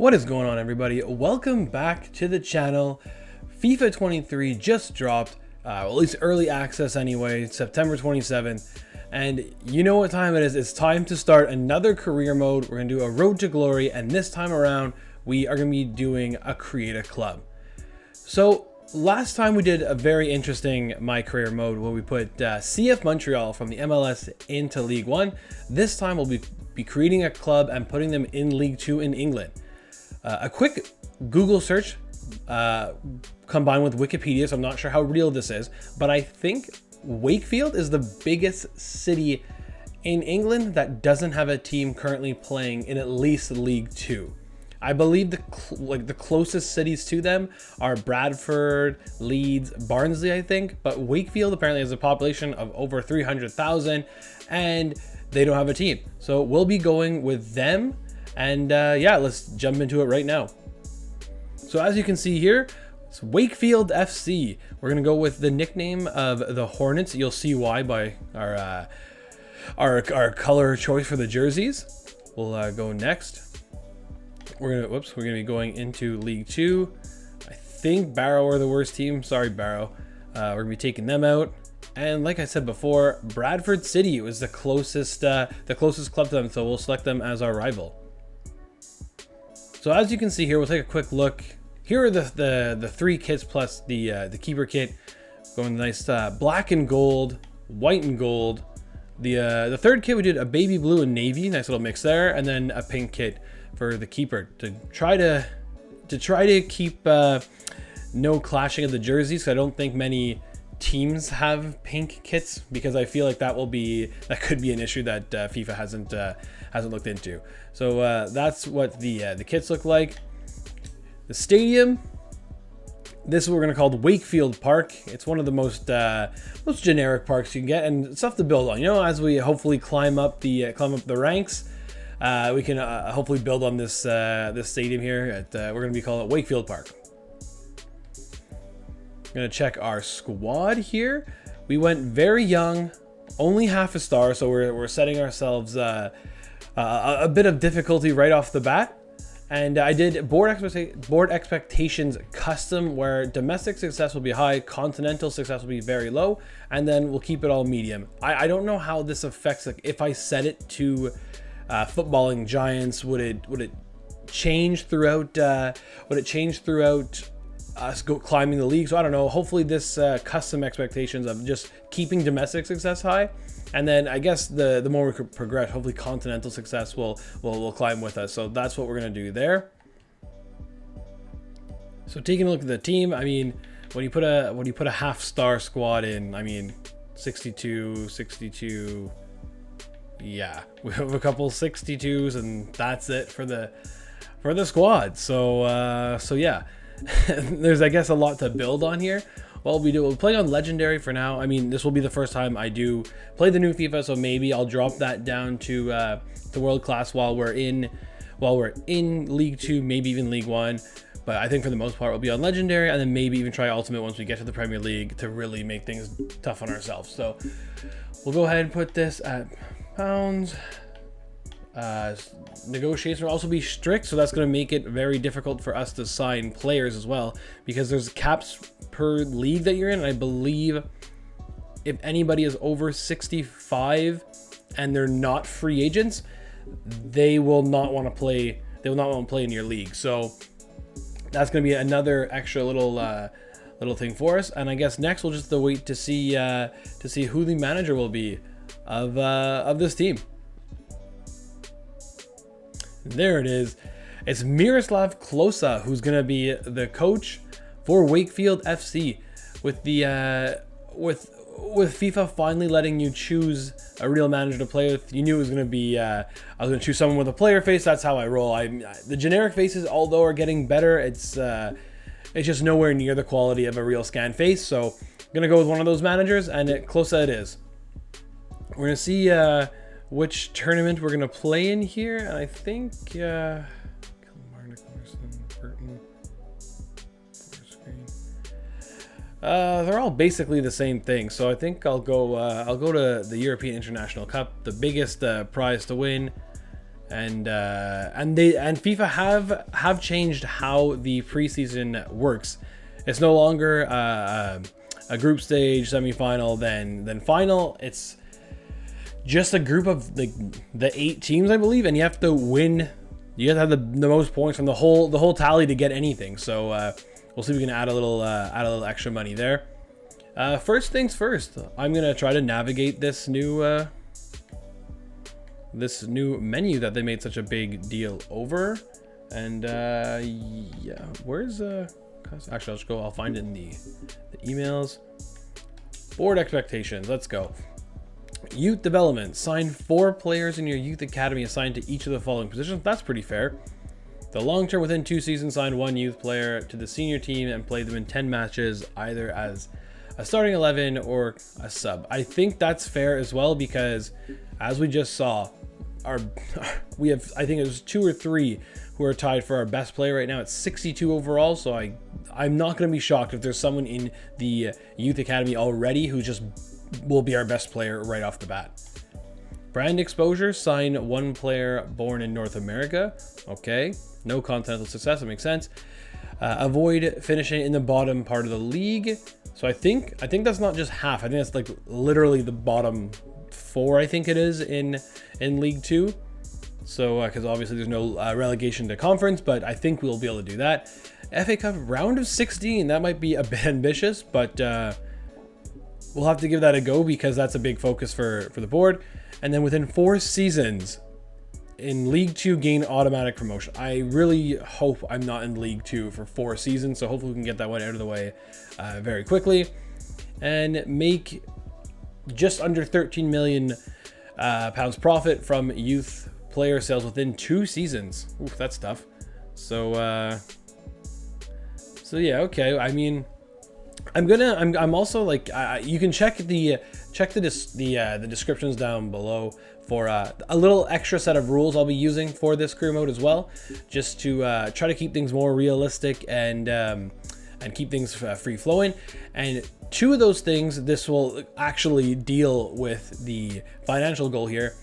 What is going on, everybody? Welcome back to the channel. FIFA 23 just dropped, at least early access anyway, September 27th. And you know what time it is. It's time to start another career mode. We're going to do a road to glory, and this time around, we are going to be doing a create a club. So last time we did a very interesting My Career mode where we put CF Montreal from the MLS into League One. This time we'll be creating a club and putting them in League Two in England. A quick Google search combined with Wikipedia, so I'm not sure how real this is, but I think Wakefield is the biggest city in England that doesn't have a team currently playing in at least League Two. I believe the closest cities to them are Bradford, Leeds, Barnsley, I think, but Wakefield apparently has a population of over 300,000 and they don't have a team. So we'll be going with them. And yeah, let's jump into it right now. So as you can see here, it's Wakefield FC. We're gonna go with the nickname of the Hornets. You'll see why by our color choice for the jerseys. We'll go next. We're gonna be going into League Two. I think Barrow are the worst team. Sorry, Barrow. We're gonna be taking them out. And like I said before, Bradford City was the closest club to them, so we'll select them as our rival. So as you can see here, we'll take a quick look. Here are the three kits plus the keeper kit. Going nice black and gold, white and gold. The third kit we did a baby blue and navy, nice little mix there, and then a pink kit for the keeper to try to keep no clashing of the jerseys. So I don't think many teams have pink kits, because I feel like that could be an issue that FIFA hasn't looked into. So that's what the kits look like. The stadium, this is what we're gonna call the Wakefield Park. It's one of the most generic parks you can get, and stuff to build on. You know, as we hopefully climb up the ranks, we can hopefully build on this stadium here. We're gonna be calling it Wakefield Park. I'm gonna check our squad here. We went very young, only half a star, so we're setting ourselves a bit of difficulty right off the bat. And I did board expectations custom, where domestic success will be high, continental success will be very low, and then we'll keep it all medium. I don't know how this affects, like if I set it to footballing giants, would it change throughout? Would it change throughout us climbing the league? So I don't know. Hopefully this custom expectations of just keeping domestic success high, and then I guess the more we could progress, hopefully continental success will climb with us. So that's what we're gonna do there. So taking a look at the team, I mean, when you put a half star squad in, I mean, 62, yeah, we have a couple 62s, and that's it for the squad. So so yeah. There's, I guess, a lot to build on here. Well, we'll play on legendary for now. I mean, this will be the first time I do play the new FIFA, so maybe I'll drop that down to world class while we're in League Two, maybe even League One. But I think for the most part we'll be on legendary, and then maybe even try ultimate once we get to the Premier League to really make things tough on ourselves. So we'll go ahead and put this at pounds. Negotiation will also be strict, so that's going to make it very difficult for us to sign players as well, because there's caps per league that you're in. And I believe if anybody is over 65 and they're not free agents, they will not want to play. They will not want to play in your league. So that's going to be another extra little thing for us. And I guess next we'll just have to wait to see who the manager will be of this team. There it is. It's Miroslav Klose who's going to be the coach for Wakefield FC. With the with FIFA finally letting you choose a real manager to play with, you knew it was going to be I was going to choose someone with a player face. That's how I roll. The generic faces, although are getting better, it's just nowhere near the quality of a real scan face. So I'm going to go with one of those managers, and Klose it is. We're going to see which tournament we're gonna play in here, and I think they're all basically the same thing. So I think I'll go to the European International Cup, the biggest prize to win, and FIFA have changed how the preseason works. It's no longer a group stage, semifinal, then final. It's just a group of the 8 teams, I believe, and you have to win. You have to have the most points from the whole tally to get anything. So we'll see if we can add a little extra money there. First things first, I'm gonna try to navigate this new menu that they made such a big deal over. And yeah, where's actually I'll find it in the emails. Board expectations, let's go. Youth development, sign 4 players in your youth academy assigned to each of the following positions. That's pretty fair. The long term, within 2 seasons, sign 1 youth player to the senior team and play them in 10 matches, either as a starting 11 or a sub. I think that's fair as well, because as we just saw, we have, I think it was 2 or 3 who are tied for our best player right now. It's 62 overall, so I'm not going to be shocked if there's someone in the youth academy already who just will be our best player right off the bat. Brand exposure, sign 1 player born in North America. Okay, no continental success, that makes sense. Avoid finishing in the bottom part of the league. So I think that's not just half. I think that's like literally the bottom 4. I think it is in League 2. So because obviously there's no relegation to conference, but I think we'll be able to do that. FA Cup round of 16. That might be a bit ambitious, but we'll have to give that a go, because that's a big focus for the board. And then within 4 seasons in League 2, gain automatic promotion. I really hope I'm not in League 2 for 4 seasons, so hopefully we can get that one out of the way very quickly. And make just under 13 million pounds profit from youth player sales within 2 seasons. Oof, that's tough. So yeah, okay. I mean, I'm also like, you can check the descriptions down below for a little extra set of rules I'll be using for this career mode as well, just to try to keep things more realistic and keep things free flowing. And 2 of those things, this will actually deal with the financial goal here.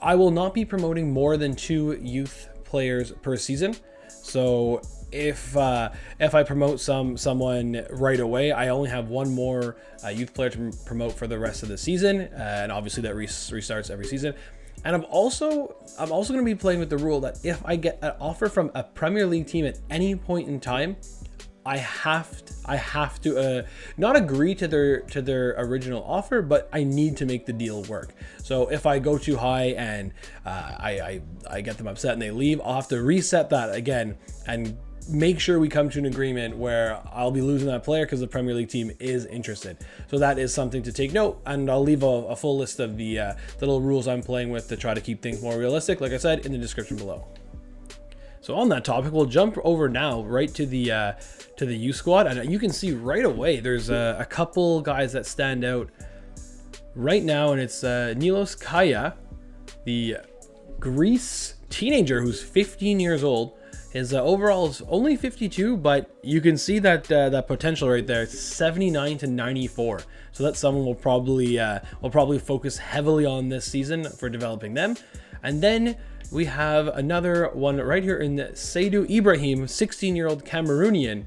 I will not be promoting more than 2 youth players per season. So if I promote someone right away, I only have 1 more youth player to promote for the rest of the season, and obviously that restarts every season. And I'm also going to be playing with the rule that if I get an offer from a Premier League team at any point in time, I have to not agree to their original offer, but I need to make the deal work. So if I go too high and I get them upset and they leave, I'll have to reset that again and make sure we come to an agreement where I'll be losing that player because the Premier League team is interested. So that is something to take note, and I'll leave a full list of the little rules I'm playing with to try to keep things more realistic, like I said, in the description below. So on that topic, we'll jump over now right to the U squad, and you can see right away there's a couple guys that stand out right now, and it's Nilos Kaya, the Greece teenager who's 15 years old. His overall is only 52, but you can see that that potential right there. It's 79 to 94. So that's someone we'll probably focus heavily on this season for developing them. And then we have another one right here in Seydou Ibrahim, 16-year-old Cameroonian,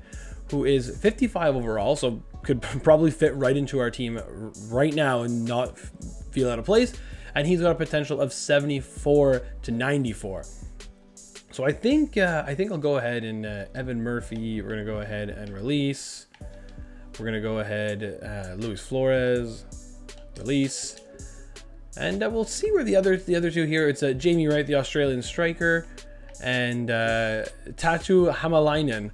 who is 55 overall, so could probably fit right into our team right now and not feel out of place. And he's got a potential of 74 to 94. So I think I'll go ahead and Evan Murphy, we're gonna go ahead and release. We're gonna go ahead Luis Flores, release, and we'll see where the other 2 here. It's Jamie Wright, the Australian striker, and Tatu Hamalainen.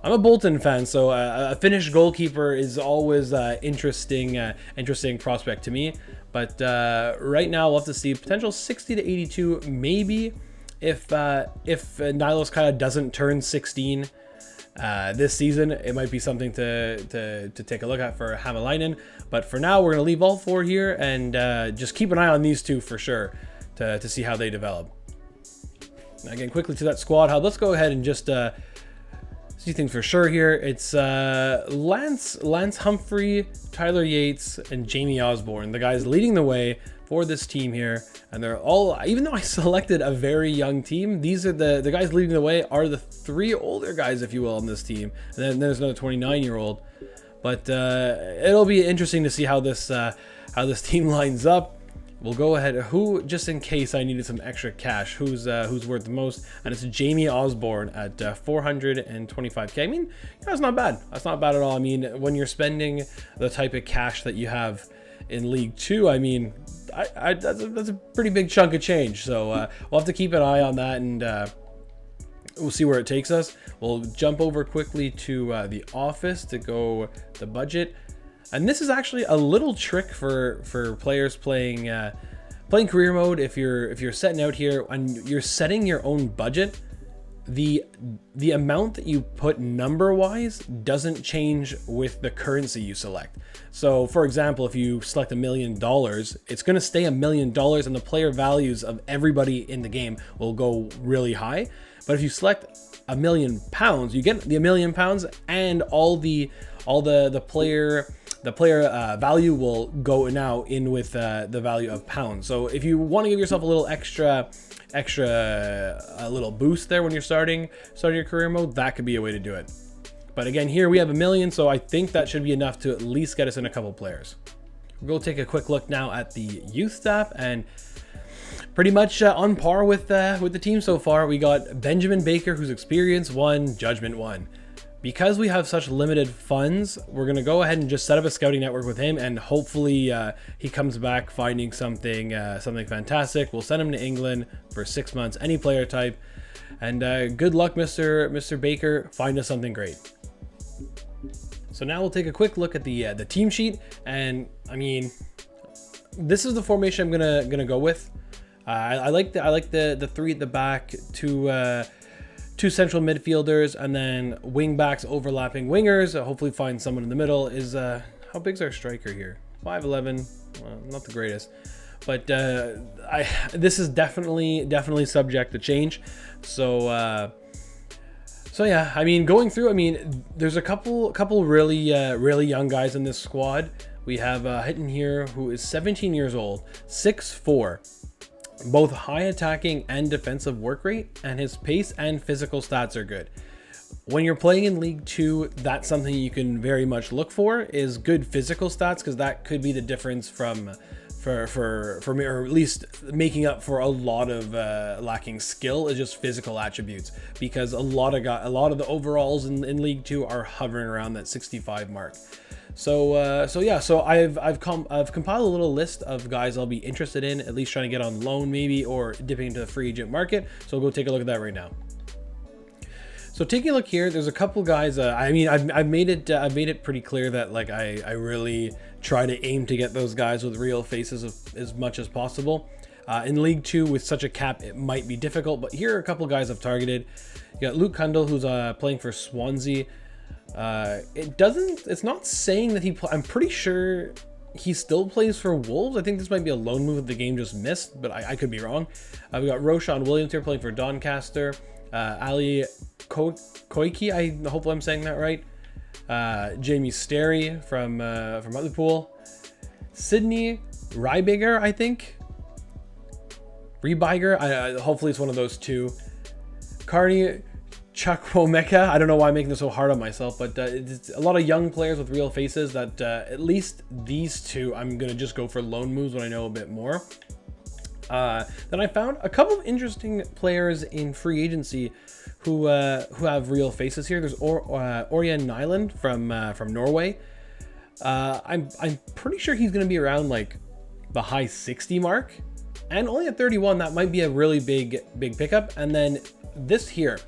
I'm a Bolton fan, so a Finnish goalkeeper is always interesting prospect to me. But right now we'll have to see potential 60 to 82, maybe. If Nilos Kaya doesn't turn 16 this season, it might be something to take a look at for Hamalainen. But for now, we're going to leave all 4 here and just keep an eye on these 2 for sure to see how they develop. Now, again, quickly to that squad hub, let's go ahead and just See things for sure here. It's Lance Humphrey, Tyler Yates, and Jamie Osborne, the guys leading the way for this team here. And they're all, even though I selected a very young team, these are the guys leading the way are the 3 older guys, if you will, on this team. And then there's another 29-year-old. But it'll be interesting to see how this team lines up. We'll go ahead. Who, just in case I needed some extra cash, who's worth the most? And it's Jamie Osborne at 425k. I mean, that's not bad. That's not bad at all. I mean, when you're spending the type of cash that you have in League 2, I mean, that's a pretty big chunk of change. So we'll have to keep an eye on that, and we'll see where it takes us. We'll jump over quickly to the office to go the budget. And this is actually a little trick for players playing career mode. If you're setting out here and you're setting your own budget, the amount that you put number wise doesn't change with the currency you select. So for example, if you select $1 million, it's going to stay $1 million, and the player values of everybody in the game will go really high. But if you select £1 million, you get the £1 million, and all the player value will go now in with the value of pounds. So if you want to give yourself a little extra little boost there when you're starting your career mode, that could be a way to do it. But again, here we have $1 million, so I think that should be enough to at least get us in a couple players. We'll go take a quick look now at the youth staff, and pretty much on par with the team so far. We got Benjamin Baker, who's experience 1, judgment 1. Because we have such limited funds, we're going to go ahead and just set up a scouting network with him, and hopefully he comes back finding something fantastic. We'll send him to England for 6 months, any player type, and good luck, Mr. Baker. Find us something great. So now we'll take a quick look at the team sheet, and I mean, this is the formation I'm gonna go with. I like the 3 at the back, two central midfielders, and then wing backs overlapping wingers. Hopefully find someone in the middle. Is how big's our striker here? 5'11", well, not the greatest, but this is definitely subject to change. So yeah, I mean, going through, I mean, there's a couple really young guys in this squad. We have Hitton here, who is 17 years old, 6'4", both high attacking and defensive work rate, and his pace and physical stats are good. When you're playing in League 2, that's something you can very much look for, is good physical stats, because that could be the difference for me, or at least making up for a lot of lacking skill, is just physical attributes, because a lot of the overalls in League 2 are hovering around that 65 mark. So yeah, so I've compiled a little list of guys I'll be interested in, at least trying to get on loan maybe, or dipping into the free agent market. So we'll go take a look at that right now. So taking a look here, there's a couple guys. I mean, I've made it pretty clear that like I really try to aim to get those guys with real faces as much as possible. In League 2 with such a cap, it might be difficult, but here are a couple guys I've targeted. You got Luke Kundle, who's playing for Swansea. It's not saying that I'm pretty sure he still plays for Wolves. I think this might be a loan move that the game just missed, but I could be wrong. We got Roshan Williams here playing for Doncaster. Ali Koiki, I hope I'm saying that right. Jamie Sterry from Liverpool. Sydney Rybiger, I think. Rebiger, hopefully it's one of those two. Carney Chukwomeka, I don't know why I'm making this so hard on myself, but it's a lot of young players with real faces that at least these two I'm going to just go for loan moves when I know a bit more. Then I found a couple of interesting players in free agency who have real faces here. There's Ørjan Nyland from Norway. I'm pretty sure he's going to be around like the high 60 mark, and only at 31, that might be a really big pickup. And then this here,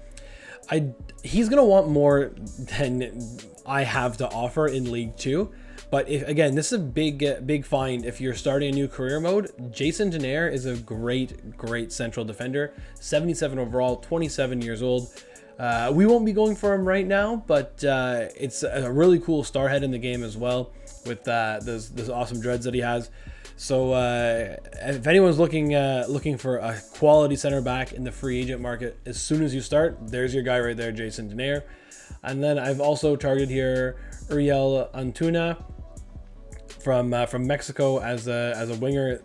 he's going to want more than I have to offer in League 2. But again, this is a big find if you're starting a new career mode. Jason Denaire is a great central defender, 77 overall, 27 years old. We won't be going for him right now, but it's a really cool star head in the game as well, with those awesome dreads that he has. So if anyone's looking for a quality center back in the free agent market, as soon as you start, there's your guy right there, Jason Denaire. And then I've also targeted here Uriel Antuna from Mexico as a winger.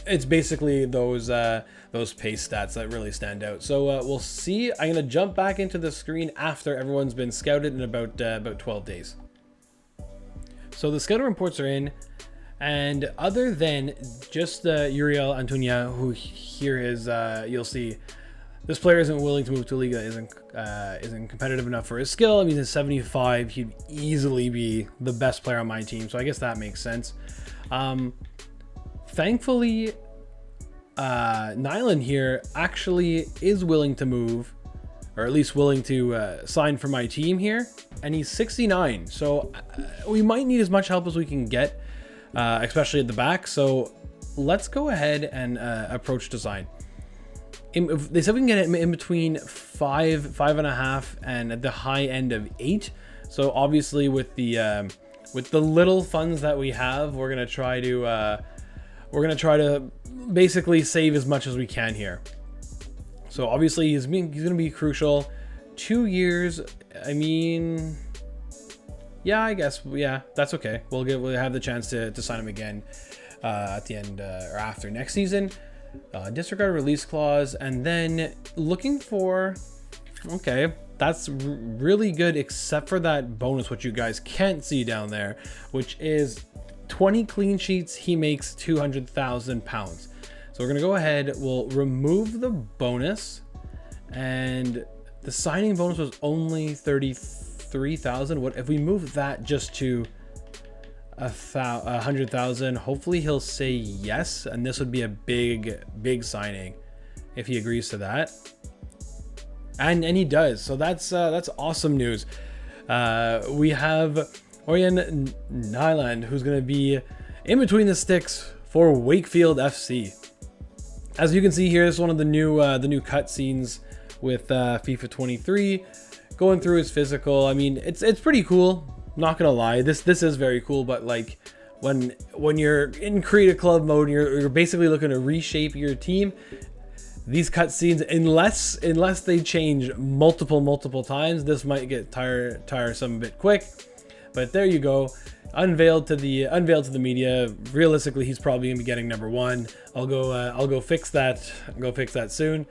It's basically those pace stats that really stand out. So we'll see. I'm gonna jump back into the screen after everyone's been scouted in about 12 days. So the scouting reports are in, and other than just Uriel Antuna, who here is, you'll see this player isn't willing to move to a league that isn't competitive enough for his skill. I mean, he's 75. He'd easily be the best player on my team, so I guess that makes sense. Thankfully, Nyland here actually is willing to move, or at least willing to sign for my team here, and he's 69, so we might need as much help as we can get, especially at the back. So let's go ahead and approach to sign. They said we can get it in between 5.5, and at the high end of 8. So obviously with the little funds that we have, we're gonna try to basically save as much as we can here. So obviously he's gonna be crucial. 2 years. I mean, yeah, I guess, yeah, that's okay. We'll have the chance to sign him again at the end or after next season. Disregard release clause, and then looking for, okay, that's really good, except for that bonus, which you guys can't see down there, which is 20 clean sheets, he makes £200,000. So we're gonna go ahead, we'll remove the bonus, and the signing bonus was only 33,000. What if we move that just to 100,000? Hopefully he'll say yes, and this would be a big signing if he agrees to that, and he does. So that's awesome news. We have Orion Nyland, who's going to be in between the sticks for Wakefield FC. As you can see here, this is one of the new cutscenes with FIFA 23, going through his physical. I mean, it's pretty cool. Not gonna lie, this is very cool. But like when you're in create a club mode, and you're basically looking to reshape your team, these cutscenes, unless they change multiple times, this might get tiresome a bit quick. But there you go, unveiled to the media. Realistically, he's probably gonna be getting number 1. I'll go fix that. Go fix that soon.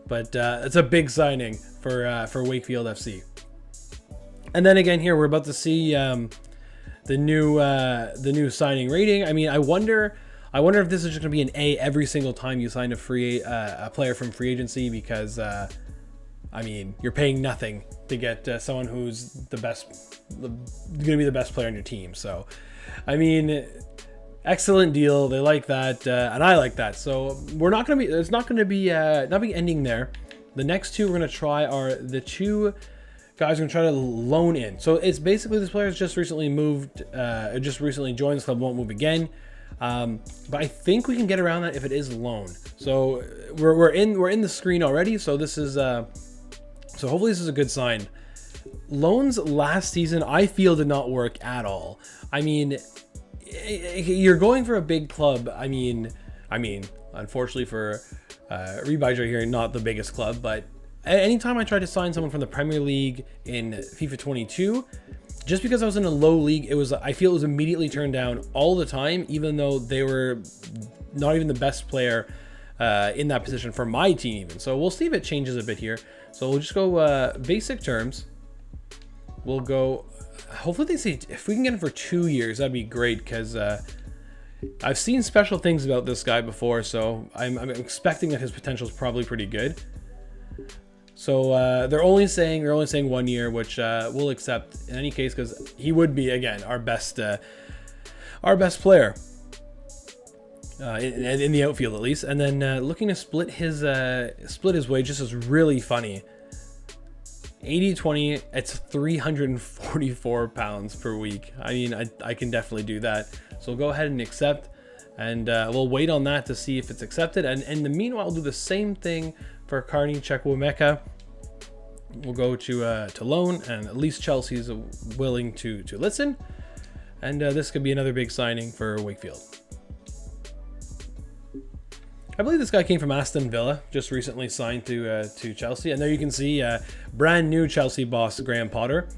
But it's a big signing for Wakefield FC. And then again here, we're about to see the new signing rating. I mean, I wonder if this is just gonna be an A every single time you sign a player from free agency, because I mean, you're paying nothing to get someone who's gonna be the best player on your team. So I mean, excellent deal. They like that, and I like that. So it's not gonna be ending there. The next two we're gonna try are the two guys are gonna try to loan in. So it's basically this player's just recently moved, just recently joined this club, won't move again. But I think we can get around that if it is loan. So we're in the screen already. So this is so hopefully this is a good sign. Loans last season, I feel, did not work at all. I mean, you're going for a big club. I mean, unfortunately for Rebadge right here, not the biggest club, but anytime I tried to sign someone from the Premier League in FIFA 22, just because I was in a low league, I feel it was immediately turned down all the time, even though they were not even the best player in that position for my team even. So we'll see if it changes a bit here. So we'll just go basic terms. We'll go, hopefully they say if we can get him for 2 years, that'd be great, because I've seen special things about this guy before, so I'm expecting that his potential is probably pretty good. So they're only saying 1 year, which we'll accept in any case, because he would be, again, our best player in the outfield at least. And then looking to split his wages is really funny. 80-20, it's £344 per week. I mean, I can definitely do that. So we'll go ahead and accept, and we'll wait on that to see if it's accepted. And in the meanwhile, we'll do the same thing for Carney Chukwuemeka. We'll go to loan, and at least Chelsea's willing to listen. And this could be another big signing for Wakefield. I believe this guy came from Aston Villa, just recently signed to Chelsea. And there you can see brand new Chelsea boss Graham Potter.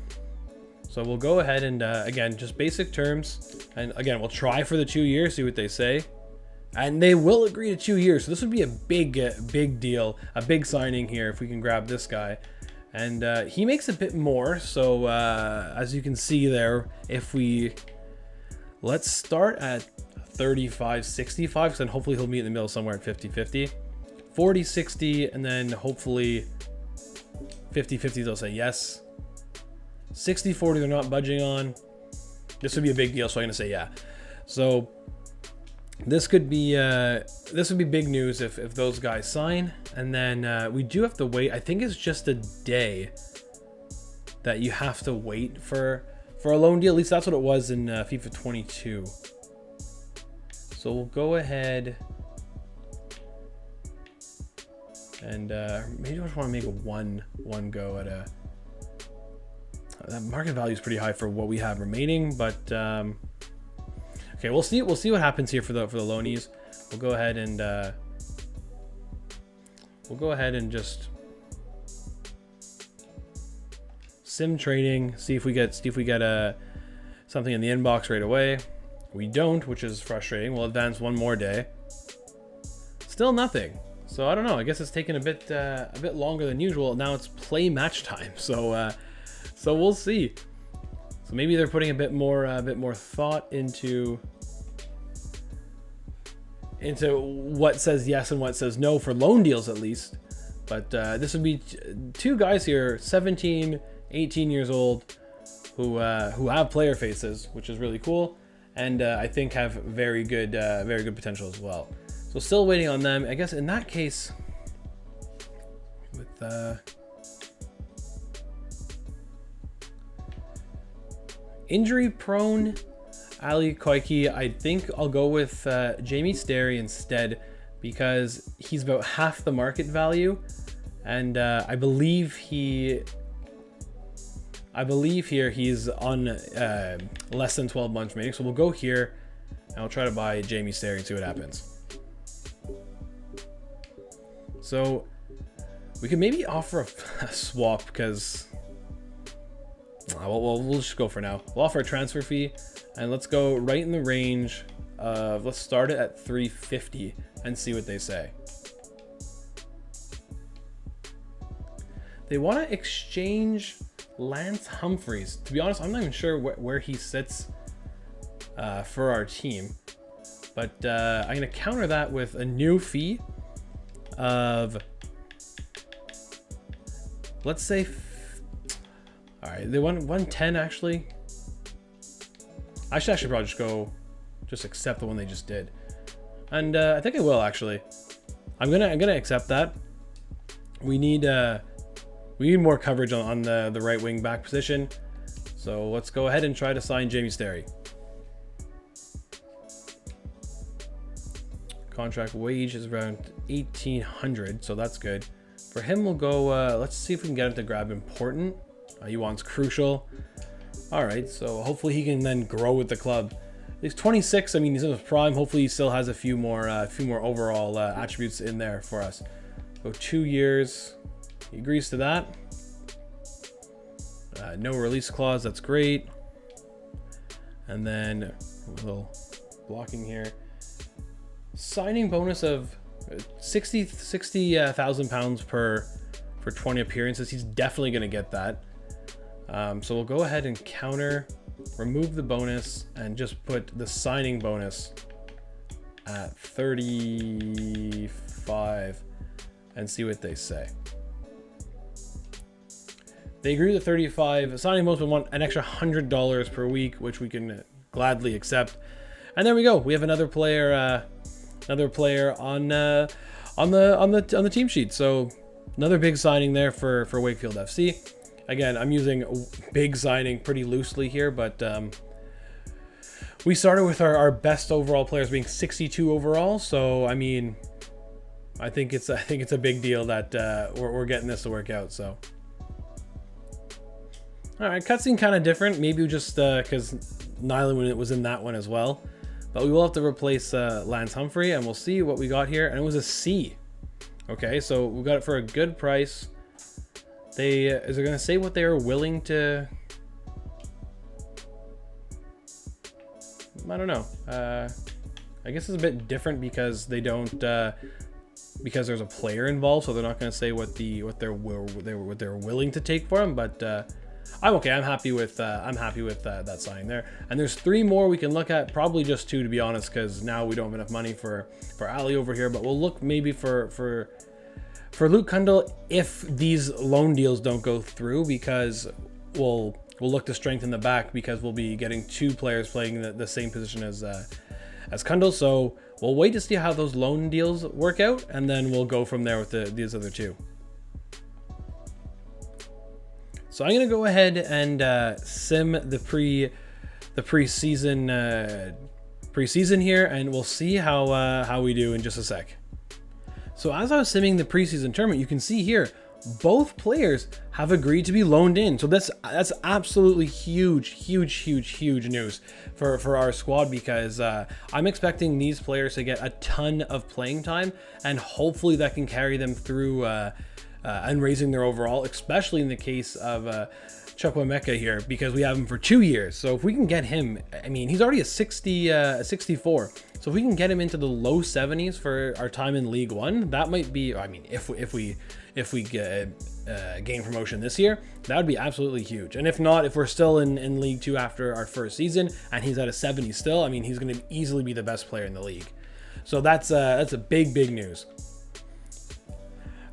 So we'll go ahead and again, just basic terms, and again, we'll try for the 2 years, see what they say, and they will agree to 2 years. So this would be a big deal, a big signing here if we can grab this guy. And he makes a bit more. So as you can see there, if let's start at 35.65, because then hopefully he'll meet in the middle somewhere at 50-50, 40-60, and then hopefully 50-50 they'll say yes. 60-40 they're not budging on. This would be a big deal, so I'm gonna say yeah. So this would be big news if those guys sign. And then we do have to wait. I think it's just a day that you have to wait for a loan deal. At least that's what it was in FIFA 22. So we'll go ahead and maybe I just want to make a one go at a. That market value is pretty high for what we have remaining, but okay, we'll see what happens here for the loanies. We'll go ahead and just sim trading, see if we get something in the inbox right away. We don't, which is frustrating. We'll advance one more day. Still nothing. So I don't know. I guess it's taken a bit longer than usual. Now it's play match time. So we'll see. So maybe they're putting a bit more thought into what says yes and what says no for loan deals, at least. But this would be two guys here, 17, 18 years old, who have player faces, which is really cool, and I think have very good potential as well. So still waiting on them. I guess in that case, with injury prone Ali Koike, I think I'll go with Jamie Sterry instead, because he's about half the market value, and I believe here he's on less than 12 months remaining. So we'll go here and I'll try to buy Jamie Sterry and see what happens. So we could maybe offer a swap, because we'll just go for now. We'll offer a transfer fee, and let's go right in the range of, let's start it at 350 and see what they say. They want to exchange Lance Humphreys. To be honest, I'm not even sure where he sits for our team, but I'm going to counter that with a new fee of, let's say, all right, they want 110 actually. I should actually probably just accept the one they just did, and I think I will actually. I'm gonna accept that. We need more coverage on the right wing back position, so let's go ahead and try to sign Jamie Sterry. Contract wage is around 1,800, so that's good. For him, we'll go. Let's see if we can get him to grab important. He wants crucial. All right, so hopefully he can then grow with the club. He's 26. I mean, he's in his prime. Hopefully he still has a few more overall attributes in there for us. So 2 years. He agrees to that. No release clause. That's great. And then a little blocking here. Signing bonus of 60,000 pounds for 20 appearances. He's definitely going to get that. So we'll go ahead and counter, remove the bonus, and just put the signing bonus at 35 and see what they say. They agree to 35. Signing bonus would want an extra $100 per week, which we can gladly accept. And there we go. We have another player on the team sheet. So another big signing there for Wakefield FC. Again, I'm using big signing pretty loosely here, but we started with our best overall players being 62 overall. So I mean, I think it's a big deal that we're getting this to work out. So all right, cutscene kind of different. Maybe just because Nyland was in that one as well. But we will have to replace Lance Humphrey, and we'll see what we got here. And it was a C. Okay, so we got it for a good price. Is it going to say what they are willing to I don't know. I guess it's a bit different because they don't because there's a player involved, so they're not going to say what they're willing to take for him. But I'm okay. I'm happy with that signing there. And there's 3 more we can look at. Probably just 2, to be honest, because now we don't have enough money for Ali over here. But we'll look maybe for Luke Kundal if these loan deals don't go through, because we'll look to strengthen the back, because we'll be getting 2 players playing the same position as Kundal. So we'll wait to see how those loan deals work out, and then we'll go from there with these other 2. So I'm gonna go ahead and sim the preseason here, and we'll see how we do in just a sec. So as I was simming the preseason tournament, you can see here both players have agreed to be loaned in. So that's absolutely huge news for our squad, because I'm expecting these players to get a ton of playing time, and hopefully that can carry them through and raising their overall, especially in the case of Chukwuemeka here, because we have him for 2 years. So if we can get him, I mean, he's already a 64. So if we can get him into the low 70s for our time in League One, that might be, I mean, if we gain promotion this year, that would be absolutely huge. And if not, if we're still in League 2 after our first season and he's at a 70 still, I mean, he's going to easily be the best player in the league. So that's a big news.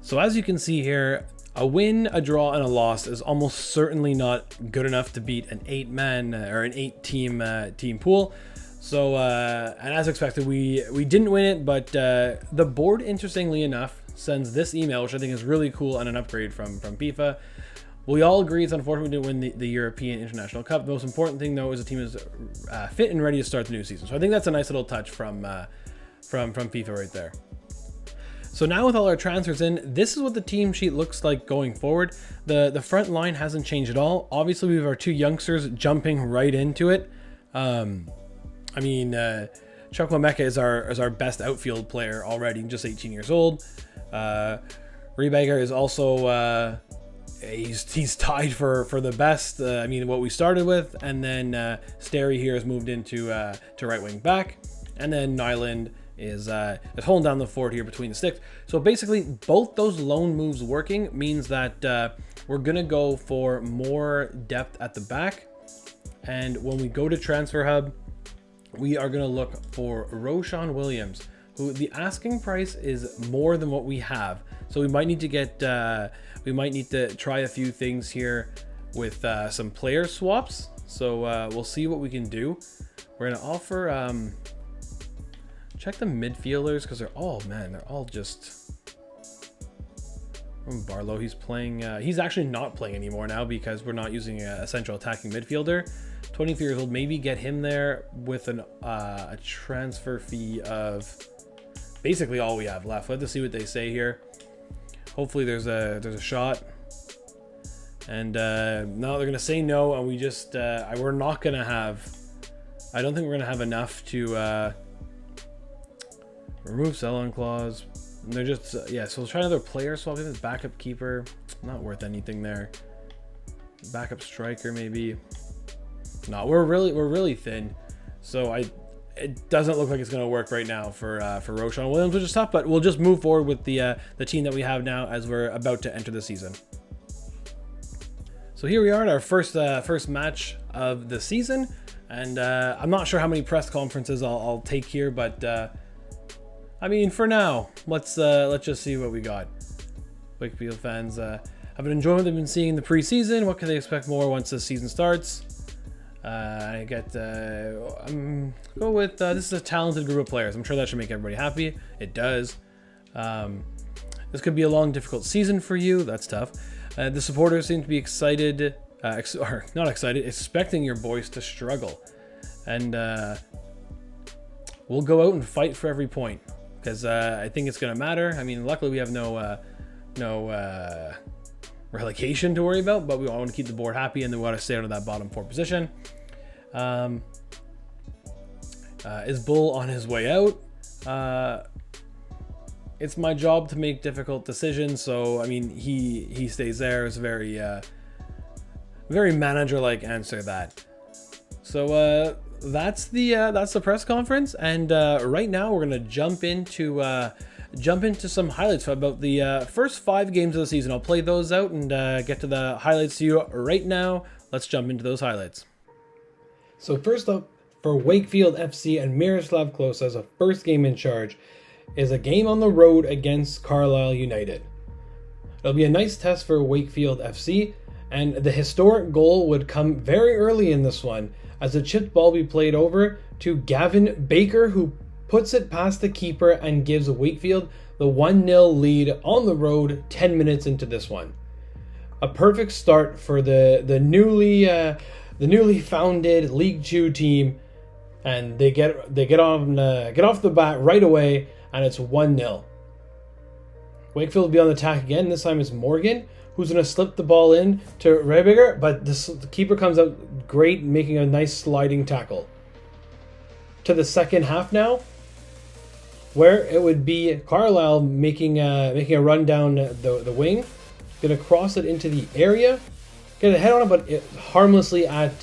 So as you can see here, a win, a draw, and a loss is almost certainly not good enough to beat an 8-man or an 8-team pool. So and as expected, we didn't win it, but the board, interestingly enough, sends this email, which I think is really cool and an upgrade from FIFA. We all agree it's unfortunate we didn't win the European International Cup. The most important thing, though, is the team is fit and ready to start the new season. So I think that's a nice little touch from FIFA right there. So now with all our transfers in, this is what the team sheet looks like going forward. The front line hasn't changed at all. Obviously, we have our 2 youngsters jumping right into it. I mean, Chukwuemeka is our best outfield player already, just 18 years old. Rebager is also he's tied for the best. I mean, what we started with, and then Sterry here has moved into to right wing back, and then Nyland is holding down the fort here between the sticks. So basically, both those loan moves working means that we're gonna go for more depth at the back. And when we go to Transfer Hub, we are gonna look for Roshan Williams, who the asking price is more than what we have. So we might need to get we might need to try a few things here with some player swaps. So we'll see what we can do. We're gonna offer check the midfielders, because they're all just Barlow. He's playing he's actually not playing anymore now, because we're not using a central attacking midfielder. 23 years old, maybe get him there with a transfer fee of basically all we have left. Let's see what they say here. Hopefully there's a shot. And no, they're gonna say no, and we just we're not gonna have, I don't think we're gonna have enough to remove sell-on clause. And they're just yeah, so let's try another player swap. This backup keeper, not worth anything there. Backup striker maybe. No, we're really thin, so it doesn't look like it's going to work right now for Roshan Williams, which is tough. But we'll just move forward with the team that we have now as we're about to enter the season. So here we are at our first match of the season, and I'm not sure how many press conferences I'll take here, but I mean, for now, let's just see what we got. Wakefield fans have an enjoyment they've been seeing in the preseason. What can they expect more once the season starts? I get go with this is a talented group of players. I'm sure that should make everybody happy. It does. This could be a long, difficult season for you. That's tough. The supporters seem to be excited, or not excited, expecting your boys to struggle, and we'll go out and fight for every point, because I think it's gonna matter. I mean, luckily we have no relegation to worry about, but we want to keep the board happy, and then we want to stay out of that bottom 4 position. Is Bull on his way out? It's my job to make difficult decisions, so I mean, he stays there. Is a very manager-like answer that. So that's the press conference, and right now we're gonna jump into some highlights about the first 5 games of the season. I'll play those out and get to the highlights to you right now. Let's jump into those highlights. So first up, for Wakefield FC and Miroslav Klose as a first game in charge, is a game on the road against Carlisle United. It'll be a nice test for Wakefield FC, and the historic goal would come very early in this one, as the chipped ball be played over to Gavin Baker, who puts it past the keeper and gives Wakefield the 1-0 lead on the road 10 minutes into this one. A perfect start for the newly founded League 2 team, and they get off the bat right away, and it's 1-0. Wakefield will be on the attack again. This time it's Morgan who's going to slip the ball in to Rebiger, but the keeper comes out great, making a nice sliding tackle. To the second half now, where it would be Carlisle making a run down the wing, going to cross it into the area, get a head on it, but harmlessly at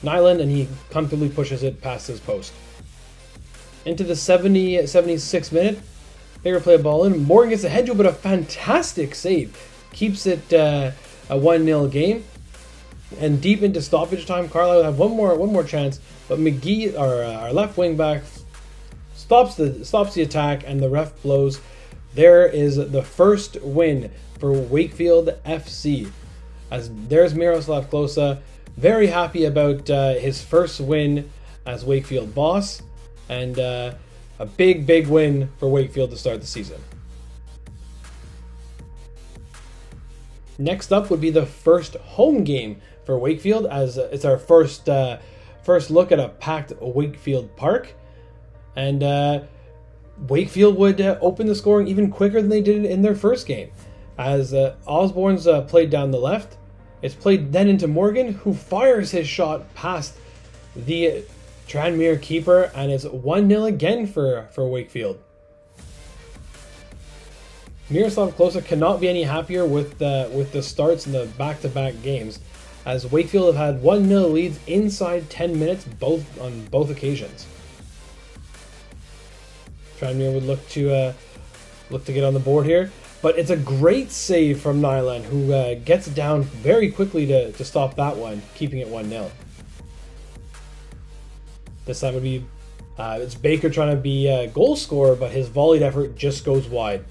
Nyland, and he comfortably pushes it past his post. Into the 76th minute, Baker play a ball in. Morgan gets a head to it, but a fantastic save keeps it a 1-0 game. And deep into stoppage time, Carlisle will have one more chance, but McGee, our left wing back, stops the attack, and the ref blows. There is the first win for Wakefield FC. As there's Miroslav Klose, very happy about his first win as Wakefield boss, and a big win for Wakefield to start the season. Next up would be the first home game for Wakefield, as it's our first look at a packed Wakefield Park, and Wakefield would open the scoring even quicker than they did in their first game, as Osborne's played down the left. It's played then into Morgan, who fires his shot past the Tranmere keeper, and it's 1-0 again for Wakefield. Miroslav Klose cannot be any happier with the starts in the back-to-back games, as Wakefield have had 1-0 leads inside 10 minutes on both occasions. Tranmere would look to get on the board here, but it's a great save from Nyland, who gets down very quickly to stop that one, keeping it 1-0. This time would be it's Baker trying to be a goal scorer, but his volleyed effort just goes wide.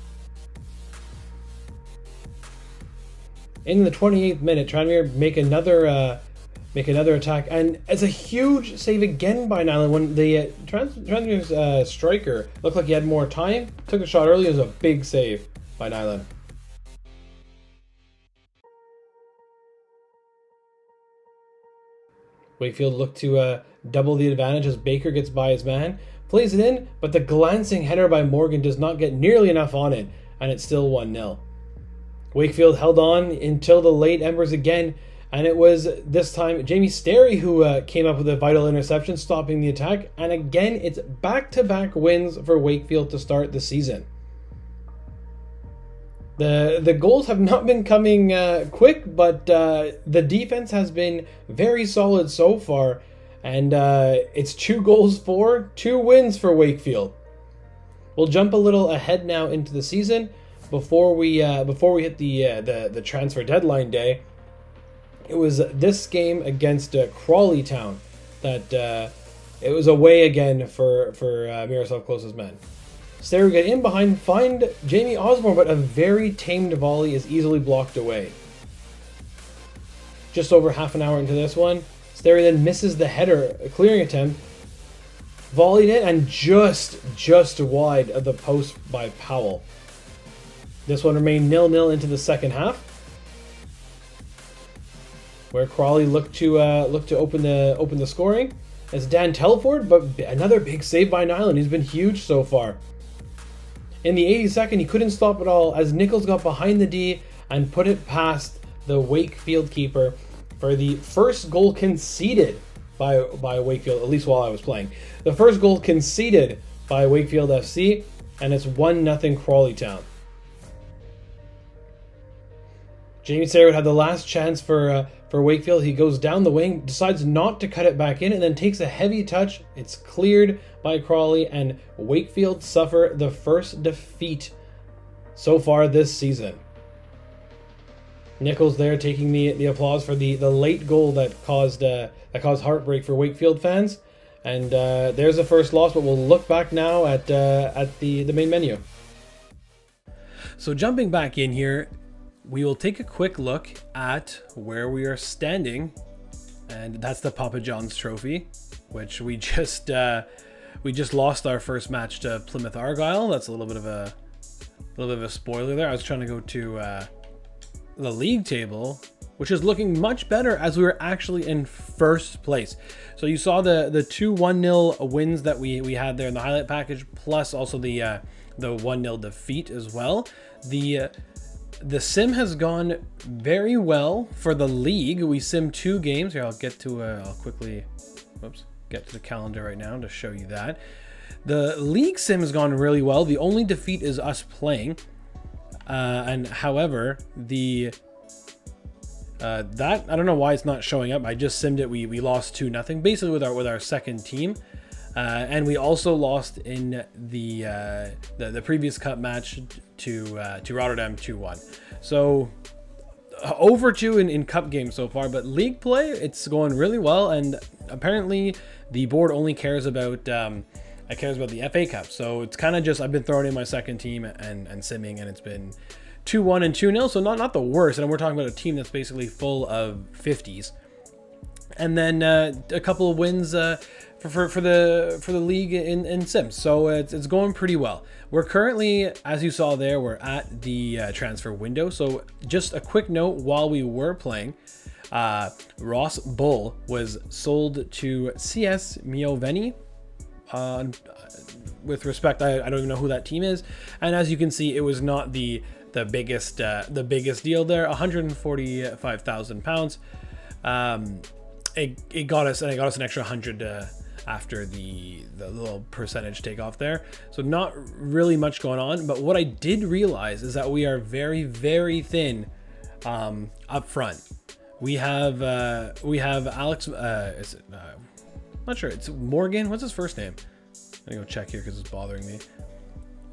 In the 28th minute, Tranmere make another attack, and it's a huge save again by Nyland when the Tranmere's striker looked like he had more time, took a shot early. It was a big save by Nyland. Wakefield looked to double the advantage as Baker gets by his man, plays it in, but the glancing header by Morgan does not get nearly enough on it, and it's still 1-0. Wakefield held on until the late embers again, and it was this time Jamie Sterry who came up with a vital interception, stopping the attack, and again it's back-to-back wins for Wakefield to start the season. The goals have not been coming quick, but the defense has been very solid so far, and it's 2 goals for 2 wins for Wakefield. We'll jump a little ahead now into the season before we hit the transfer deadline day. It was this game against Crawley Town that it was away again for Miroslav Klose's men. Sterry get in behind, find Jamie Osborne, but a very tamed volley is easily blocked away. Just over half an hour into this one, Sterry then misses the header, a clearing attempt, volleyed it, and just wide of the post by Powell. This one remained 0-0 into the second half, where Crawley looked to open the scoring. It's Dan Telford, but another big save by Nyland. He's been huge so far. In the 82nd, he couldn't stop it all as Nichols got behind the D and put it past the Wakefield keeper for the first goal conceded by Wakefield, at least while I was playing. The first goal conceded by Wakefield FC, and it's 1-0 Crawley Town. Jamie Sterry had the last chance for Wakefield. He goes down the wing, decides not to cut it back in, and then takes a heavy touch. It's cleared by Crawley, and Wakefield suffer the first defeat so far this season. Nichols there taking the applause for the late goal that caused heartbreak for Wakefield fans. And there's the first loss, but we'll look back now at the main menu. So jumping back in here, we will take a quick look at where we are standing, and that's the Papa John's Trophy, which we just lost our first match to Plymouth Argyle. That's a little bit of a spoiler there. I was trying to go to the league table, which is looking much better as we were actually in first place. So you saw the two 1-0 wins that we had there in the highlight package, plus also the 1-0 defeat as well. The sim has gone very well for the league. We sim 2 games here. I'll quickly get to the calendar right now to show you that. The league sim has gone really well. The only defeat is us playing. And however, that I don't know why it's not showing up. I just simmed it. We lost 2-0 basically with our second team, and we also lost in the previous cup match to Rotterdam 2-1. So over 2 in cup games so far, but league play, it's going really well, and apparently the board only cares about the FA Cup. So it's kind of just, I've been throwing in my second team and simming, and it's been 2-1 and 2-0, so not the worst. And we're talking about a team that's basically full of 50s. And then a couple of wins for the league in Sims. So it's going pretty well. We're currently, as you saw there, we're at the transfer window. So just a quick note, while we were playing, Ross Bull was sold to CS Mioveni. With respect, I don't even know who that team is. And as you can see, it was not the biggest deal there. £145,000. It got us an extra 100 after the little percentage takeoff there. So not really much going on. But what I did realize is that we are very, very thin up front. We have Alex. Is it? Not sure. It's Morgan. What's his first name? I'm gonna go check here because it's bothering me.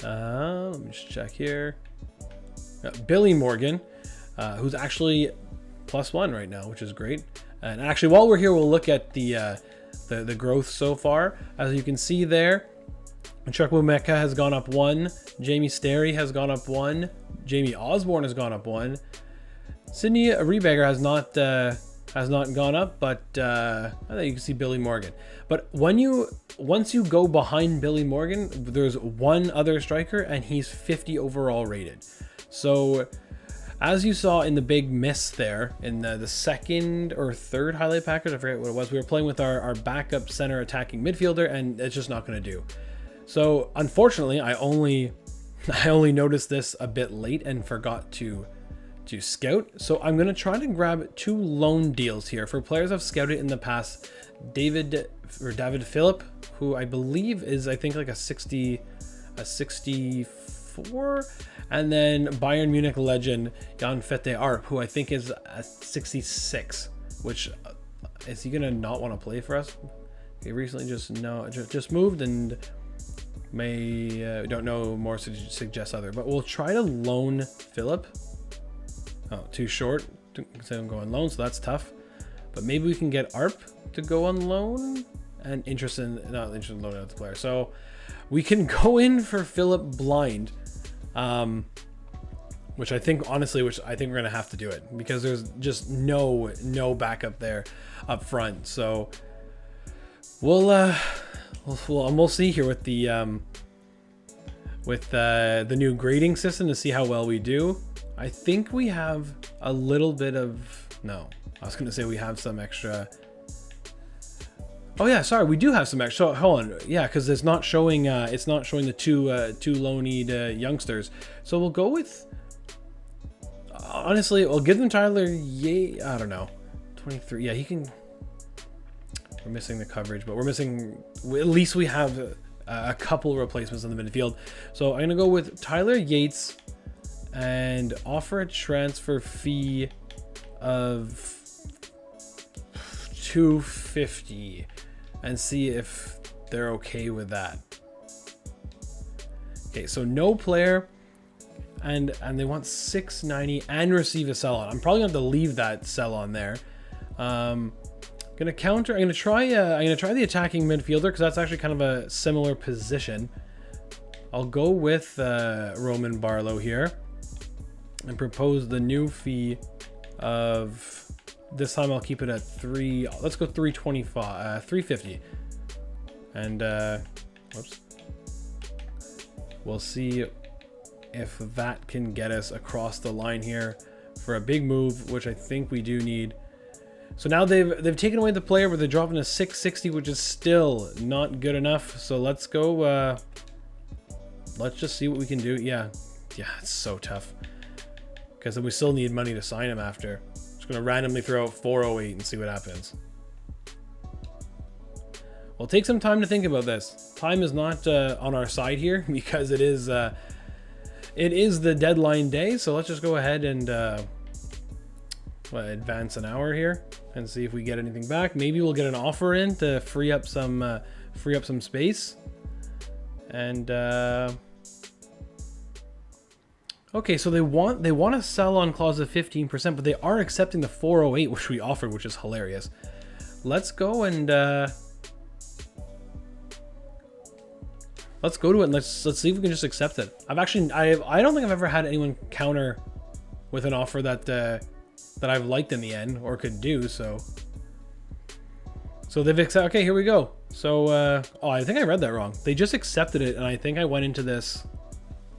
Let me just check here. Billy Morgan, who's actually +1 right now, which is great. And actually, while we're here, we'll look at the growth so far. As you can see there, Chukwuemeka Mecca has gone up 1. Jamie Sterry has gone up 1. Jamie Osborne has gone up 1. Sydney Rebager has not gone up, but I think you can see Billy Morgan. But once you go behind Billy Morgan, there's one other striker, and he's 50 overall rated. So as you saw in the big miss there in the second or third highlight package, I forget what it was, we were playing with our backup center attacking midfielder, and it's just not going to do. So unfortunately, I only noticed this a bit late and forgot to scout. So I'm going to try to grab 2 loan deals here for players I've scouted in the past. David Phillip, who I believe is, I think, like a 64, and then Bayern Munich legend Jan Fete Arp, who I think is a 66. Which is he gonna not want to play for us? He recently just moved and don't know more to suggest other, but we'll try to loan Philip. Oh, too short to go on loan, so that's tough. But maybe we can get Arp to go on loan, and not interested in loaning out the player. So we can go in for Philip blind, which I think we're gonna have to do it because there's just no backup there up front. So we'll see here with the new grading system to see how well we do. I think we have a little bit of, no, I was going to say we have some extra. Oh yeah, sorry, we do have some extra. So, hold on, yeah, because it's not showing the two low-need youngsters. So we'll go with, honestly, we'll give them Tyler Yates. I don't know, 23. Yeah, he can. We're missing the coverage, but we're missing. At least we have a couple replacements in the midfield. So I'm gonna go with Tyler Yates and offer a transfer fee of 250 and see if they're okay with that. Okay, so no player, and they want 690 and receive a sell on. I'm probably going to have to leave that sell on there. Gonna counter. I'm gonna try the attacking midfielder because that's actually kind of a similar position. I'll go with Roman Barlow here and propose the new fee of, this time I'll keep it at 3. Let's go 325, 350, and whoops. We'll see if that can get us across the line here for a big move, which I think we do need. So now they've taken away the player, but they're dropping a 660, which is still not good enough. So let's go. Let's just see what we can do. Yeah, it's so tough because then we still need money to sign him after. Just gonna randomly throw out 408 and see what happens. Well, take some time to think about this. Time is not on our side here because it is the deadline day. So let's just go ahead and advance an hour here and see if we get anything back. Maybe we'll get an offer in to free up some space. And okay, so they want a sell on clause of 15%, but they are accepting the 408 which we offered, which is hilarious. Let's go and let's go to it and let's see if we can just accept it. I don't think I've ever had anyone counter with an offer that I've liked in the end or could do. So they've accepted. Okay, here we go. So oh, I think I read that wrong. They just accepted it, and I think I went into this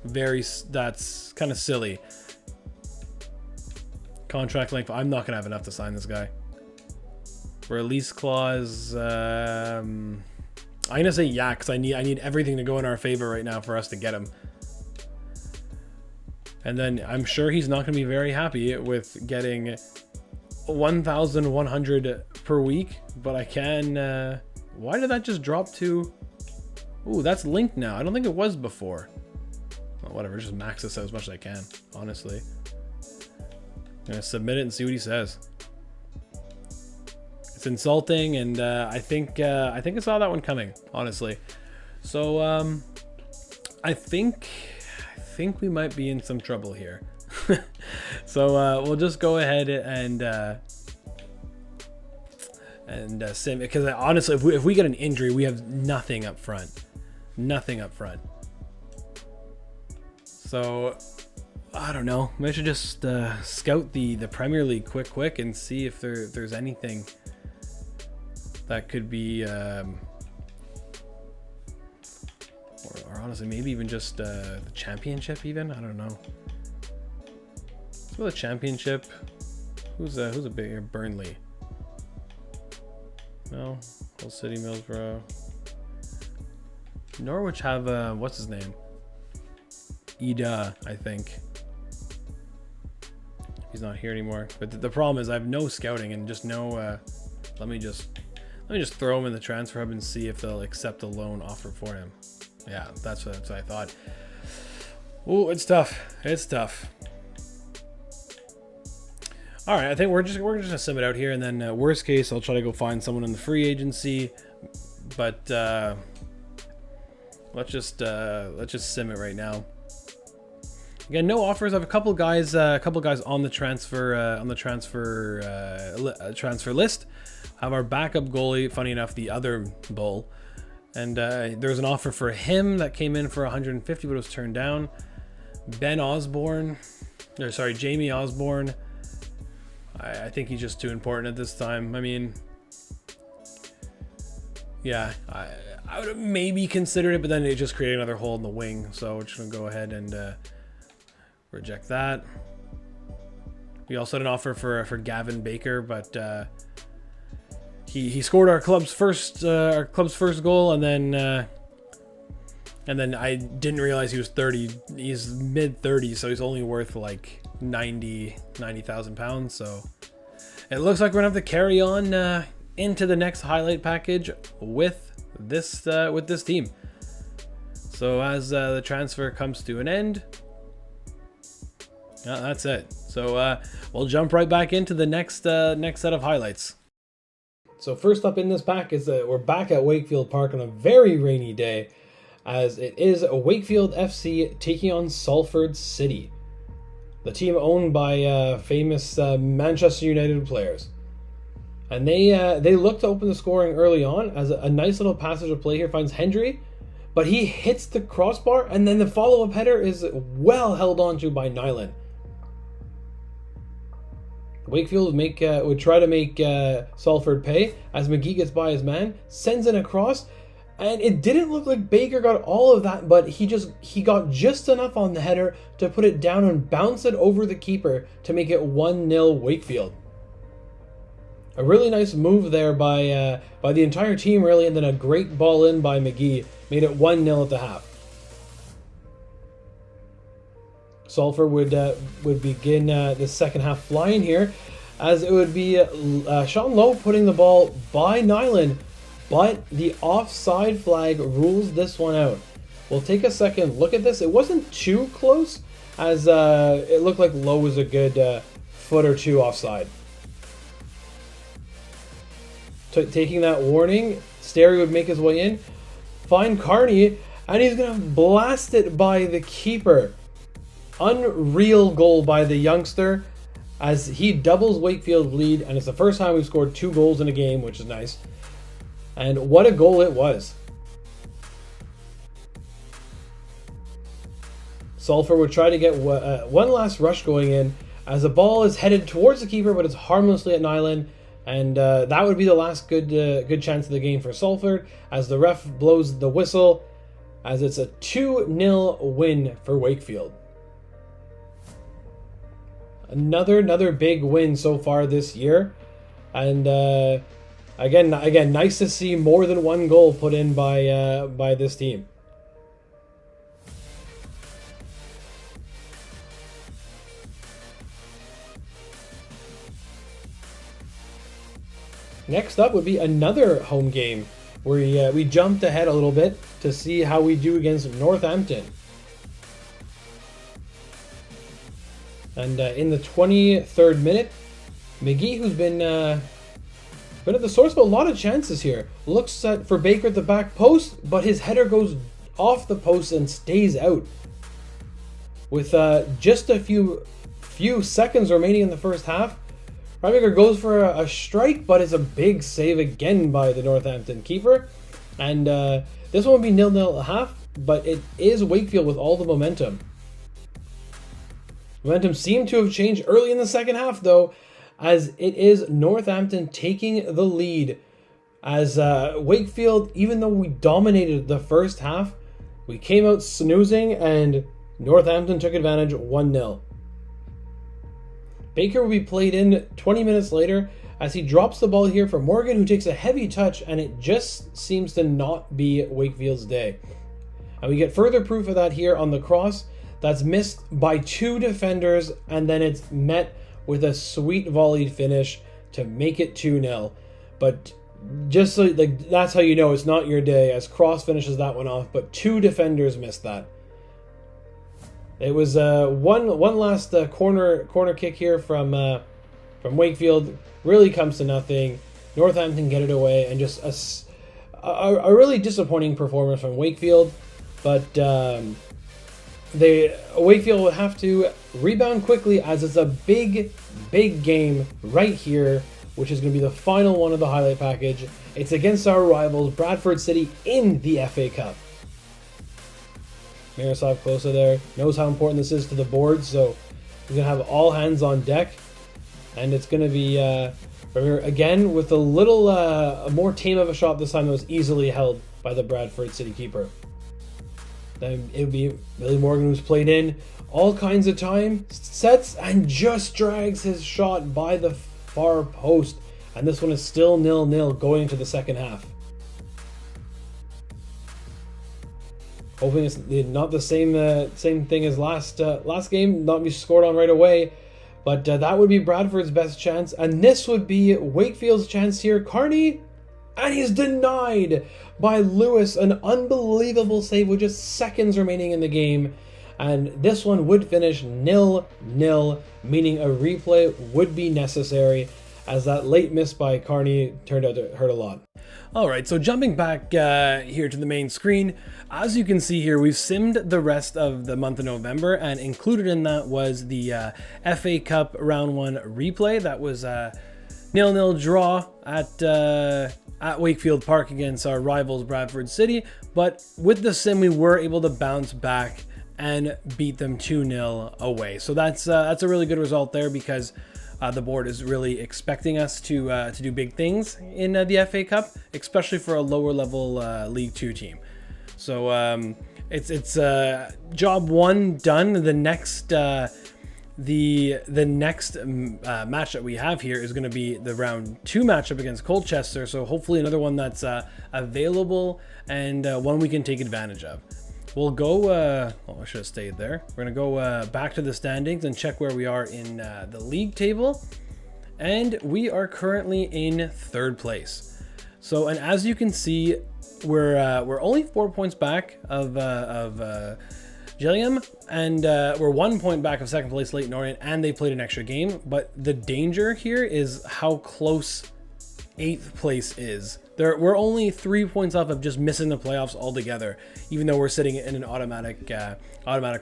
that's kind of silly. Contract length. I'm not gonna have enough to sign this guy. Release clause. I'm gonna say yeah, because I need everything to go in our favor right now for us to get him. And then I'm sure he's not gonna be very happy with getting 1,100 per week, but I can. Why did that just drop to? Ooh, that's linked now. I don't think it was before. Well, whatever, just max this out as much as I can. Honestly, I'm gonna submit it and see what he says. It's insulting, and I think I saw that one coming, honestly. So I think we might be in some trouble here. So we'll just go ahead and sim, because honestly, if we get an injury, we have nothing up front. Nothing up front. So I don't know. Maybe I should just scout the Premier League quick and see if there's anything that could be, or honestly, maybe even just the Championship. Even, I don't know. Let's go the Championship. Who's a big Burnley? No, Hull City, Middlesbrough. Norwich have what's his name? Ida, I think. He's not here anymore. But the problem is I have no scouting and just no. Let me just throw him in the transfer hub and see if they'll accept a loan offer for him. Yeah, that's what I thought. Oh, it's tough. It's tough. All right, I think we're just gonna sim it out here, and then worst case, I'll try to go find someone in the free agency. But let's just sim it right now. Again, no offers. I have a couple guys on the transfer transfer list. I have our backup goalie. Funny enough, the other bull, and there's an offer for him that came in for 150, but it was turned down. Jamie Osborne. I think he's just too important at this time. I mean, yeah, I would have maybe considered it, but then it just created another hole in the wing. So we're just gonna go ahead and reject that. We also had an offer for Gavin Baker, but he scored our club's first goal, and then I didn't realize he was 30. He's mid 30s, so he's only worth like 90,000 pounds. So it looks like we're gonna have to carry on into the next highlight package with this team. So as the transfer comes to an end, Yeah, that's it. So we'll jump right back into the next set of highlights. So first up in this pack is we're back at Wakefield Park on a very rainy day, as it is Wakefield FC taking on Salford City, the team owned by famous Manchester United players. And they look to open the scoring early on, as a nice little passage of play here finds Hendry, but he hits the crossbar, and then the follow-up header is well held onto by Nyland. Wakefield would try to make Salford pay, as McGee gets by his man, sends in a cross, and it didn't look like Baker got all of that, but he got just enough on the header to put it down and bounce it over the keeper to make it 1-0 Wakefield. A really nice move there by the entire team, really, and then a great ball in by McGee made it 1-0 at the half. Salford would begin the second half flying here, as it would be Sean Lowe putting the ball by Nyland, but the offside flag rules this one out. We'll take a second look at this. It wasn't too close, as it looked like Lowe was a good foot or two offside. Taking that warning, Sterry would make his way in, find Carney, and he's going to blast it by the keeper. Unreal goal by the youngster, as he doubles Wakefield's lead, and it's the first time we've scored 2 goals in a game, which is nice. And what a goal it was. Salford would try to get one last rush going in, as the ball is headed towards the keeper, but it's harmlessly at Nyland. And that would be the last good chance of the game for Salford, as the ref blows the whistle, as it's a 2-0 win for Wakefield. Another big win so far this year, and again, nice to see more than one goal put in by this team. Next up would be another home game, where we jumped ahead a little bit to see how we do against Northampton. And in the 23rd minute, McGee, who's been at the source of a lot of chances here, looks set for Baker at the back post, but his header goes off the post and stays out. With just a few seconds remaining in the first half, Rybaker goes for a strike, but it's a big save again by the Northampton keeper. And this one would be 0-0 at half, but it is Wakefield with all the momentum. Momentum seemed to have changed early in the second half, though, as it is Northampton taking the lead. As Wakefield, even though we dominated the first half, we came out snoozing, and Northampton took advantage 1-0. Baker will be played in 20 minutes later, as he drops the ball here for Morgan, who takes a heavy touch, and it just seems to not be Wakefield's day. And we get further proof of that here on the cross. That's missed by 2 defenders, and then it's met with a sweet volleyed finish to make it 2-0. But just so, that's how you know it's not your day, as Cross finishes that one off, but 2 defenders missed that. It was one last corner kick here from Wakefield. Really comes to nothing. Northampton get it away, and just a really disappointing performance from Wakefield. But Wakefield will have to rebound quickly, as it's a big game right here, which is going to be the final one of the highlight package. It's against our rivals, Bradford City, in the FA Cup. Miroslav Klose there knows how important this is to the board, so he's going to have all hands on deck. And it's going to be, again, with a little more tame of a shot this time that was easily held by the Bradford City keeper. Then it would be Billy Morgan, who's played in all kinds of time, sets and just drags his shot by the far post. And this one is still 0-0 going into the second half. Hoping it's not the same thing as last game, not be scored on right away. But that would be Bradford's best chance. And this would be Wakefield's chance here. Carney, and he's denied by Lewis. An unbelievable save with just seconds remaining in the game. and this one would finish 0-0, meaning a replay would be necessary, as that late miss by Carney turned out to hurt a lot. Alright, so jumping back here to the main screen, as you can see here, we've simmed the rest of the month of November, and included in that was the FA Cup Round 1 replay. That was a 0-0 draw at Wakefield Park against our rivals Bradford City, but with the sim we were able to bounce back and beat them 2-0 away. So that's a really good result there, because the board is really expecting us to do big things in the FA Cup, especially for a lower level League 2 team. So it's job 1 done. The next match that we have here is going to be the round 2 matchup against Colchester. So hopefully another one that's available and one we can take advantage of. We'll go, I should have stayed there. We're going to go back to the standings and check where we are in the league table. And we are currently in 3rd place. So, and as you can see, we're only 4 points back of Gilliam, and we're 1 point back of 2nd place Leyton Orient, and they played an extra game. But the danger here is how close 8th place is. We're only 3 points off of just missing the playoffs altogether, even though we're sitting in an automatic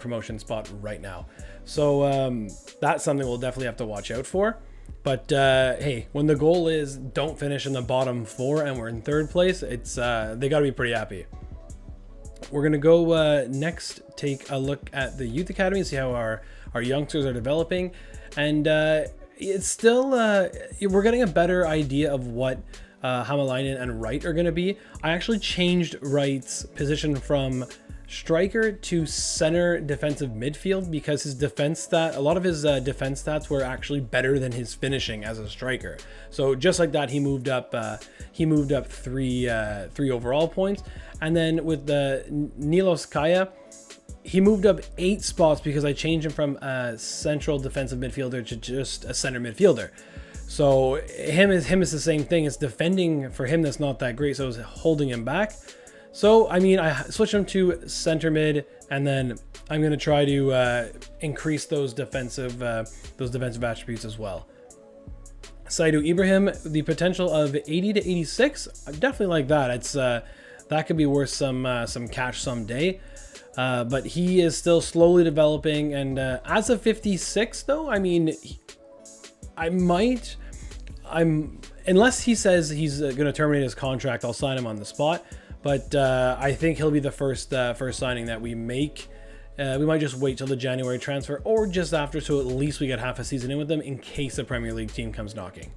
promotion spot right now. So that's something we'll definitely have to watch out for. But hey, when the goal is don't finish in the bottom 4 and we're in 3rd place, it's they got to be pretty happy. We're gonna go next take a look at the youth academy, see how our youngsters are developing, and it's still we're getting a better idea of what Hamalainen and Wright are going to be. I actually changed Wright's position from striker to center defensive midfield, because his defense a lot of his defense stats were actually better than his finishing as a striker. So just like that, he moved up three overall points. And then with the Nilos Kaya, he moved up 8 spots because I changed him from a central defensive midfielder to just a center midfielder. So him is the same thing. It's defending for him that's not that great, so it's holding him back. So I mean, I switched him to center mid, and then I'm going to try to increase those defensive attributes as well. Saidu Ibrahim, the potential of 80 to 86, I definitely like that. It's that could be worth some cash someday. But he is still slowly developing, and as of 56 though, I mean, unless he says he's going to terminate his contract, I'll sign him on the spot. But I think he'll be the first signing that we make. We might just wait till the January transfer or just after, so at least we get half a season in with them in case a Premier League team comes knocking.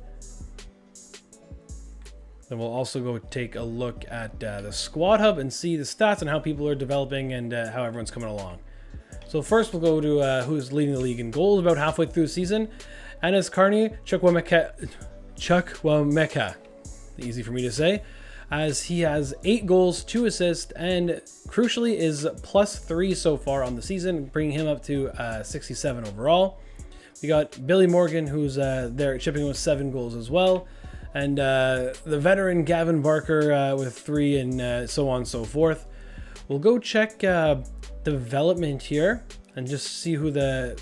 Then we'll also go take a look at the squad hub and see the stats and how people are developing and how everyone's coming along. So first we'll go to who's leading the league in goals about halfway through the season. Anas Carney, Chukwuemeka, easy for me to say, as he has 8 goals, 2 assists, and crucially is +3 so far on the season, bringing him up to 67 overall. We got Billy Morgan, who's there chipping with 7 goals as well. And the veteran Gavin Barker with 3, and so on and so forth. We'll go check development here and just see who the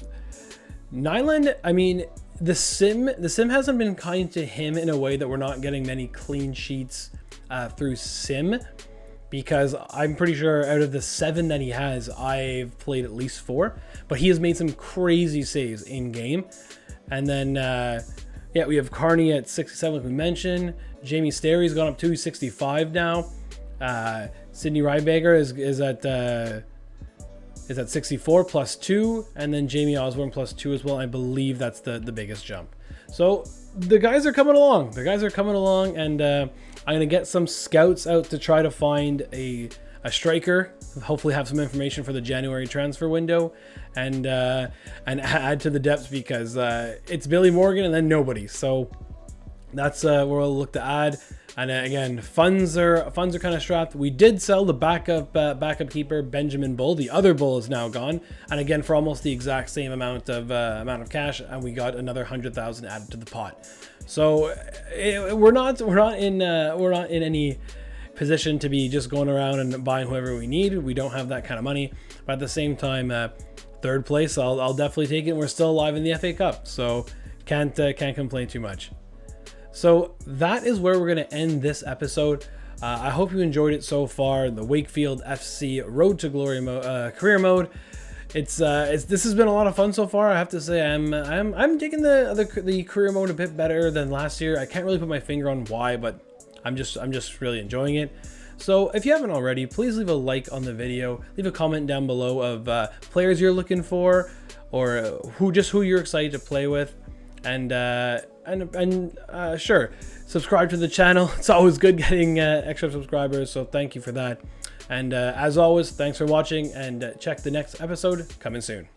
Nyland. I mean, the sim hasn't been kind to him in a way that we're not getting many clean sheets through sim, because I'm pretty sure out of the 7 that he has, I've played at least 4, but he has made some crazy saves in game. And then yeah, we have Carney at 67, like we mentioned. Jamie Sterry's gone up to 65 now. Sydney Rybager is at 64 +2, and then Jamie Osborne +2 as well. I believe that's the biggest jump. So the guys are coming along. And I'm gonna get some scouts out to try to find a striker. Hopefully have some information for the January transfer window, and add to the depth, because it's Billy Morgan and then nobody. So that's where we'll look to add. And again, funds are kind of strapped. We did sell the backup keeper Benjamin Bull. The other Bull is now gone, and again for almost the exact same amount of cash, and we got another 100,000 added to the pot. So we're not in any position to be just going around and buying whoever we need. We don't have that kind of money, but at the same time, third place, I'll definitely take it. We're still alive in the FA Cup, so can't complain too much. So that is where we're going to end this episode. I hope you enjoyed it so far. The Wakefield FC Road to Glory career mode. This has been a lot of fun so far. I have to say, I'm digging the career mode a bit better than last year. I can't really put my finger on why, but I'm just really enjoying it. So if you haven't already, please leave a like on the video. Leave a comment down below of players you're looking for, or who you're excited to play with, and sure, subscribe to the channel. It's always good getting extra subscribers, so thank you for that. And as always, thanks for watching, and check the next episode coming soon.